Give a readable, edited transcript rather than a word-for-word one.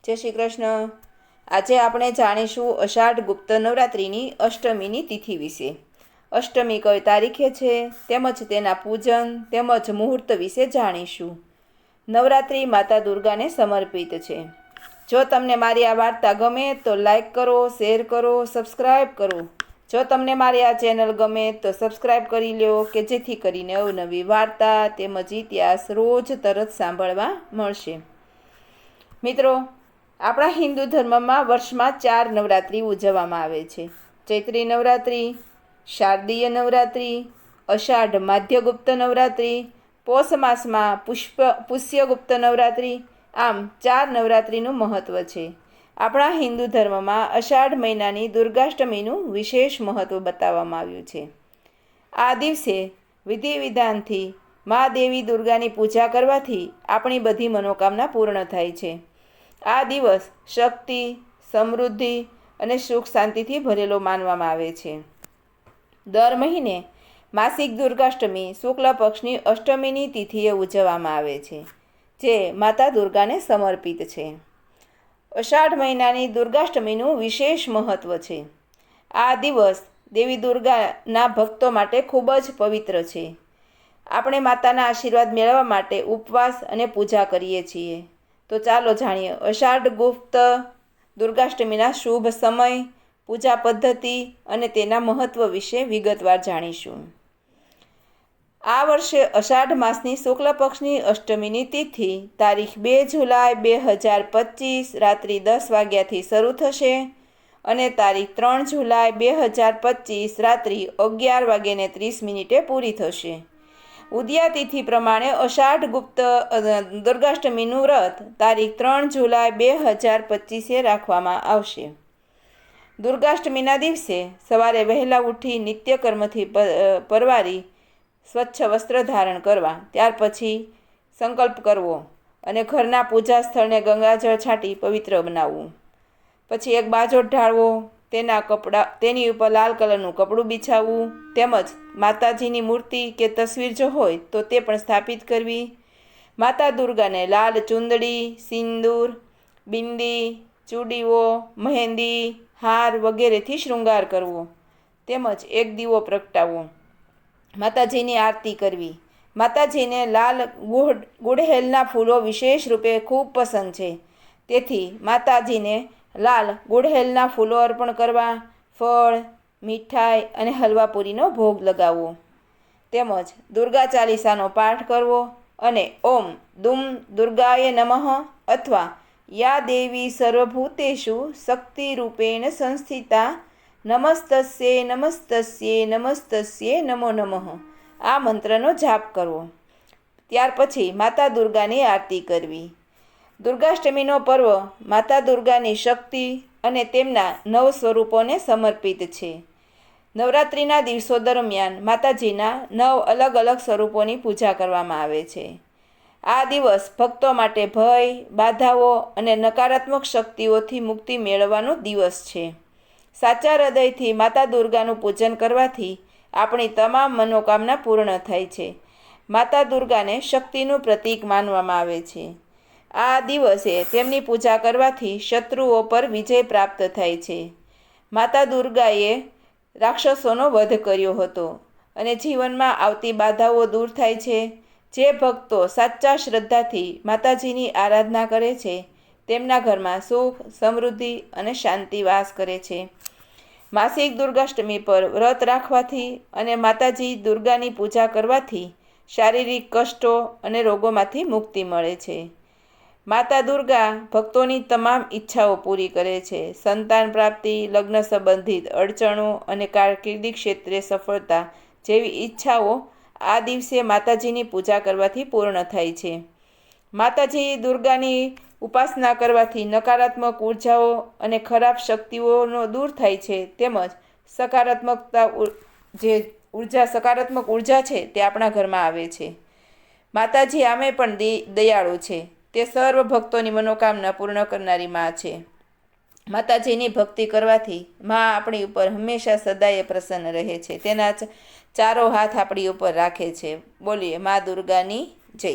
જય શ્રી કૃષ્ણ। આજે આપણે જાણીશું અષાઢ ગુપ્ત નવરાત્રિની અષ્ટમીની તિથિ વિશે। અષ્ટમી કઈ તારીખે છે તેમજ તેના પૂજન તેમજ મુહૂર્ત વિશે જાણીશું। નવરાત્રિ માતા દુર્ગાને સમર્પિત છે। જો તમને મારી આ વાર્તા ગમે તો લાઈક કરો, શેર કરો, સબસ્ક્રાઈબ કરો। જો તમને મારી આ ચેનલ ગમે તો સબસ્ક્રાઈબ કરી લો કે જેથી કરીને અવનવી વાર્તા તેમજ ઇતિહાસ રોજ તરત સાંભળવા મળશે। મિત્રો, આપણા હિન્દુ ધર્મમાં વર્ષમાં 4 નવરાત્રિ ઉજવવામાં આવે છે। ચૈત્રી નવરાત્રિ, શારદીય નવરાત્રિ, અષાઢ માધ્યગુપ્ત નવરાત્રિ, પોષ માસમાં પુષ્યગુપ્ત નવરાત્રિ। આમ 4 નવરાત્રિનું મહત્ત્વ છે। આપણા હિન્દુ ધર્મમાં અષાઢ મહિનાની દુર્ગાષ્ટમીનું વિશેષ મહત્ત્વ બતાવવામાં આવ્યું છે। આ દિવસે વિધિ વિધાનથી મા દેવી દુર્ગાની પૂજા કરવાથી આપણી બધી મનોકામના પૂર્ણ થાય છે। આ દિવસ શક્તિ, સમૃદ્ધિ અને સુખ શાંતિથી ભરેલો માનવામાં આવે છે। દર મહિને માસિક દુર્ગાષ્ટમી શુક્લ પક્ષની અષ્ટમીની તિથિએ ઉજવવામાં આવે છે, જે માતા દુર્ગાને સમર્પિત છે। અષાઢ મહિનાની દુર્ગાષ્ટમીનું વિશેષ મહત્ત્વ છે। આ દિવસ દેવી દુર્ગાના ભક્તો માટે ખૂબ જ પવિત્ર છે। આપણે માતાના આશીર્વાદ મેળવવા માટે ઉપવાસ અને પૂજા કરીએ છીએ। તો ચાલો જાણીએ અષાઢ ગુપ્ત દુર્ગાષ્ટમીના શુભ સમય, પૂજા પદ્ધતિ અને તેના મહત્ત્વ વિશે વિગતવાર જાણીશું। આ વર્ષે અષાઢ માસની શુક્લ પક્ષની અષ્ટમીની તિથિ તારીખ 2 જુલાઈ 2025 રાત્રિ 10 વાગ્યાથી શરૂ થશે અને તારીખ 3 જુલાઈ 2025 રાત્રિ 11:30 પૂરી થશે। ઉદયા તિથિ પ્રમાણે અષાઢ ગુપ્ત દુર્ગાષ્ટમીનું વ્રત તારીખ 3 જુલાઈ 2025 રાખવામાં આવશે। દુર્ગાષ્ટમીના દિવસે સવારે વહેલા ઉઠી નિત્યકર્મથી પરવારી સ્વચ્છ વસ્ત્ર ધારણ કરવા, ત્યાર પછી સંકલ્પ કરવો અને ઘરના પૂજા સ્થળને ગંગાજળ છાંટી પવિત્ર બનાવવું। પછી એક બાજોટ ઢાળવો, તેની ઉપર લાલ કલરનું કપડું બિછાવવું તેમજ માતાજીની મૂર્તિ કે તસવીર જો હોય તો તે પણ સ્થાપિત કરવી। માતા દુર્ગાને લાલ ચુંદડી, સિંદૂર, બિંદી, ચૂડીઓ, મહેંદી, હાર વગેરેથી શૃંગાર કરવો તેમજ એક દીવો પ્રગટાવવો। માતાજીની આરતી કરવી। માતાજીને લાલ ગુડહેલના ફૂલો વિશેષ રૂપે ખૂબ પસંદ છે, તેથી માતાજીને લાલ ગુડહેલના ફૂલો અર્પણ કરવા, ફળ, મીઠાઈ અને હલવાપુરીનો ભોગ લગાવવો તેમજ દુર્ગા ચાલીસાનો પાઠ કરવો અને ઓમ દુમ દુર્ગાય નમઃ અથવા યા દેવી સર્વભૂતેષુ શક્તિરૂપેણ સંસ્થિતા નમસ્તસ્યે નમસ્તસ્યે નમસ્તસ્યે નમો નમઃ આ મંત્રનો જાપ કરવો। ત્યાર પછી માતા દુર્ગાની આરતી કરવી। દુર્ગાષ્ટમીનો પર્વ માતા દુર્ગાની શક્તિ અને તેમના 9 સ્વરૂપોને સમર્પિત છે। નવરાત્રિના દિવસો દરમિયાન માતાજીના 9 અલગ અલગ સ્વરૂપોની પૂજા કરવામાં આવે છે। આ દિવસ ભક્તો માટે ભય, બાધાઓ અને નકારાત્મક શક્તિઓથી મુક્તિ મેળવવાનો દિવસ છે। સાચા હૃદયથી માતા દુર્ગાનું પૂજન કરવાથી આપણી તમામ મનોકામના પૂર્ણ થાય છે। માતા દુર્ગાને શક્તિનું પ્રતીક માનવામાં આવે છે। આ દિવસે તેમની પૂજા કરવાથી શત્રુઓ પર વિજય પ્રાપ્ત થાય છે। માતા દુર્ગાએ રાક્ષસોનો વધ કર્યો હતો અને જીવનમાં આવતી બાધાઓ દૂર થાય છે। જે ભક્તો સાચા શ્રદ્ધાથી માતાજીની આરાધના કરે છે તેમના ઘરમાં સુખ, સમૃદ્ધિ અને શાંતિ વાસ કરે છે। માસિક દુર્ગાષ્ટમી પર વ્રત રાખવાથી અને માતાજી દુર્ગાની પૂજા કરવાથી શારીરિક કષ્ટો અને રોગોમાંથી મુક્તિ મળે છે। માતા દુર્ગા ભક્તોની તમામ ઈચ્છાઓ પૂરી કરે છે। સંતાન પ્રાપ્તિ, લગ્ન સંબંધિત અડચણો અને કારકિર્દી ક્ષેત્રે સફળતા જેવી ઈચ્છાઓ આ દિવસે માતાજીની પૂજા કરવાથી પૂર્ણ થાય છે। માતાજી દુર્ગાની ઉપાસના કરવાથી નકારાત્મક ઉર્જાઓ અને ખરાબ શક્તિઓનો દૂર થાય છે તેમજ સકારાત્મક ઉર્જા છે તે આપણા ઘરમાં આવે છે। માતાજી આમે પણ દયાળુ છે। તે સર્વ ભક્તોની મનોકામના પૂર્ણ કરનારી મા છે। માતાજીની ભક્તિ કરવાથી મા આપણી ઉપર હંમેશા સદાય પ્રસન્ન રહે છે। તેના ચારો હાથ આપણી ઉપર રાખે છે। બોલીએ મા દુર્ગાની જય।